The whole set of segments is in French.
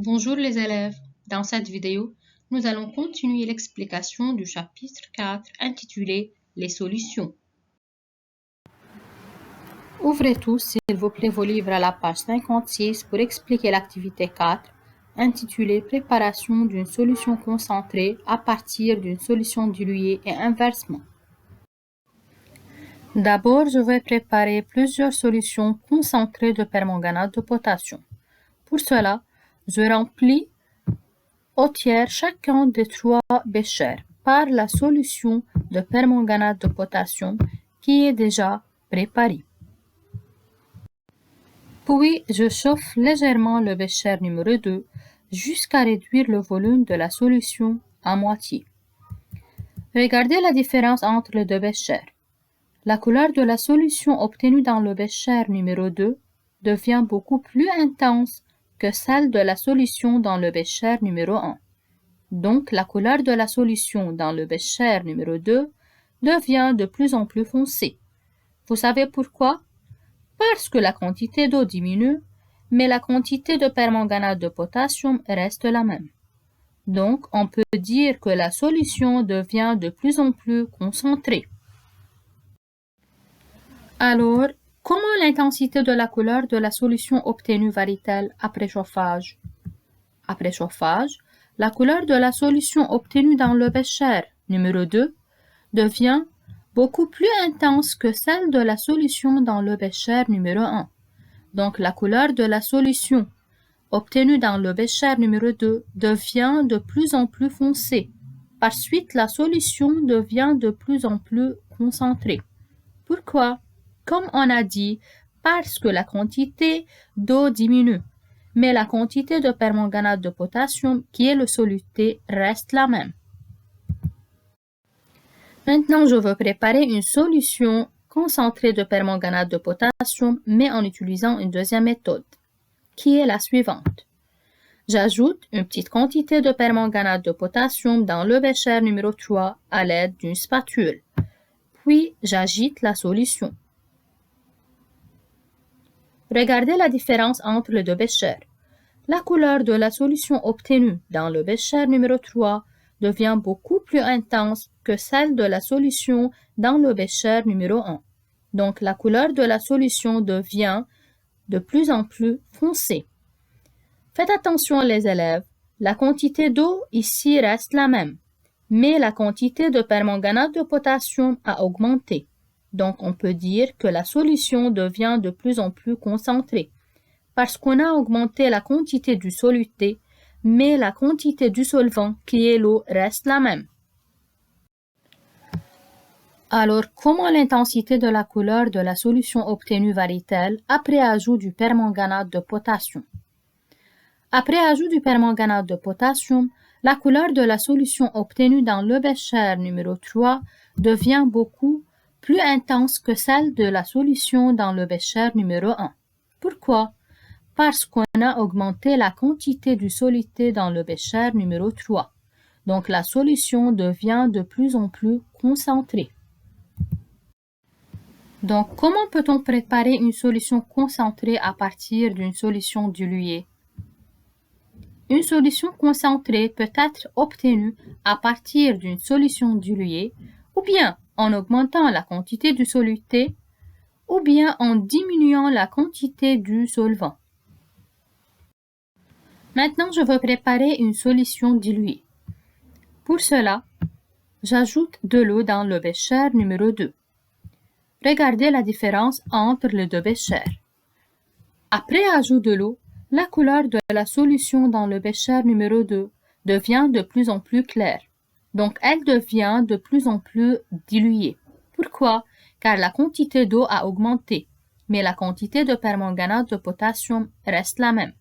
Bonjour les élèves, dans cette vidéo, nous allons continuer l'explication du chapitre 4 intitulé Les solutions. Ouvrez tous, s'il vous plaît, vos livres à la page 56 pour expliquer l'activité 4 intitulée Préparation d'une solution concentrée à partir d'une solution diluée et inversement. D'abord, je vais préparer plusieurs solutions concentrées de permanganate de potassium. Pour cela, je remplis au tiers chacun des 3 béchers par la solution de permanganate de potassium qui est déjà préparée. Puis, je chauffe légèrement le bécher numéro 2 jusqu'à réduire le volume de la solution à moitié. Regardez la différence entre les deux béchers. La couleur de la solution obtenue dans le bécher numéro 2 devient beaucoup plus intense que celle de la solution dans le bécher numéro 1. Donc, la couleur de la solution dans le bécher numéro 2 devient de plus en plus foncée. Vous savez pourquoi? Parce que la quantité d'eau diminue, mais la quantité de permanganate de potassium reste la même. Donc, on peut dire que la solution devient de plus en plus concentrée. Alors, comment l'intensité de la couleur de la solution obtenue varie-t-elle après chauffage? Après chauffage, la couleur de la solution obtenue dans le bécher numéro 2 devient beaucoup plus intense que celle de la solution dans le bécher numéro 1. Donc, la couleur de la solution obtenue dans le bécher numéro 2 devient de plus en plus foncée. Par suite, la solution devient de plus en plus concentrée. Pourquoi? Comme on a dit, parce que la quantité d'eau diminue, mais la quantité de permanganate de potassium qui est le soluté reste la même. Maintenant, je veux préparer une solution concentrée de permanganate de potassium, mais en utilisant une deuxième méthode, qui est la suivante. J'ajoute une petite quantité de permanganate de potassium dans le bécher numéro 3 à l'aide d'une spatule. Puis, j'agite la solution. Regardez la différence entre les deux béchers. La couleur de la solution obtenue dans le bécher numéro 3 devient beaucoup plus intense que celle de la solution dans le bécher numéro 1. Donc, la couleur de la solution devient de plus en plus foncée. Faites attention les élèves, la quantité d'eau ici reste la même, mais la quantité de permanganate de potassium a augmenté. Donc, on peut dire que la solution devient de plus en plus concentrée, parce qu'on a augmenté la quantité du soluté, mais la quantité du solvant, qui est l'eau, reste la même. Alors, comment l'intensité de la couleur de la solution obtenue varie-t-elle après ajout du permanganate de potassium? Après ajout du permanganate de potassium, la couleur de la solution obtenue dans le bécher numéro 3 devient beaucoup plus intense que celle de la solution dans le bécher numéro 1. Pourquoi? Parce qu'on a augmenté la quantité du soluté dans le bécher numéro 3. Donc, la solution devient de plus en plus concentrée. Donc, comment peut-on préparer une solution concentrée à partir d'une solution diluée? Une solution concentrée peut être obtenue à partir d'une solution diluée, ou bien en augmentant la quantité du soluté, ou bien en diminuant la quantité du solvant. Maintenant, je veux préparer une solution diluée. Pour cela, j'ajoute de l'eau dans le bécher numéro 2. Regardez la différence entre les deux béchers. Après ajout de l'eau, la couleur de la solution dans le bécher numéro 2 devient de plus en plus claire. Donc, elle devient de plus en plus diluée. Pourquoi? Car la quantité d'eau a augmenté, mais la quantité de permanganate de potassium reste la même.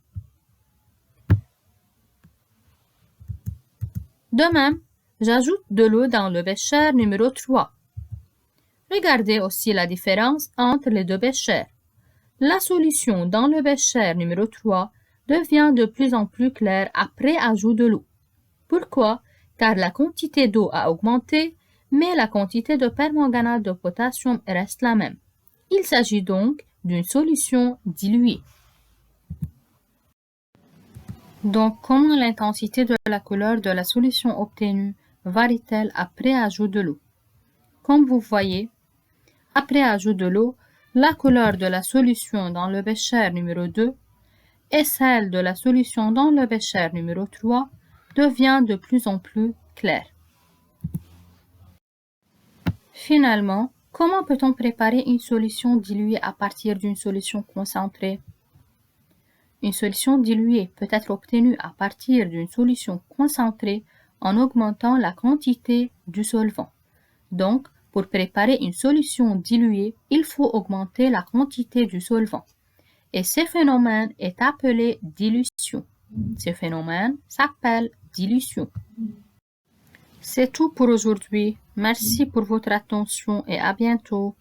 De même, j'ajoute de l'eau dans le bécher numéro 3. Regardez aussi la différence entre les deux béchers. La solution dans le bécher numéro 3 devient de plus en plus claire après ajout de l'eau. Pourquoi? Car la quantité d'eau a augmenté, mais la quantité de permanganate de potassium reste la même. Il s'agit donc d'une solution diluée. Donc, comment l'intensité de la couleur de la solution obtenue varie-t-elle après ajout de l'eau? Comme vous voyez, après ajout de l'eau, la couleur de la solution dans le bécher numéro 2 et celle de la solution dans le bécher numéro 3 devient de plus en plus claire. Finalement, comment peut-on préparer une solution diluée à partir d'une solution concentrée? Une solution diluée peut être obtenue à partir d'une solution concentrée en augmentant la quantité du solvant. Donc, pour préparer une solution diluée, il faut augmenter la quantité du solvant. Et ce phénomène est appelé dilution. Ce phénomène s'appelle dilution. C'est tout pour aujourd'hui. Merci pour votre attention et à bientôt.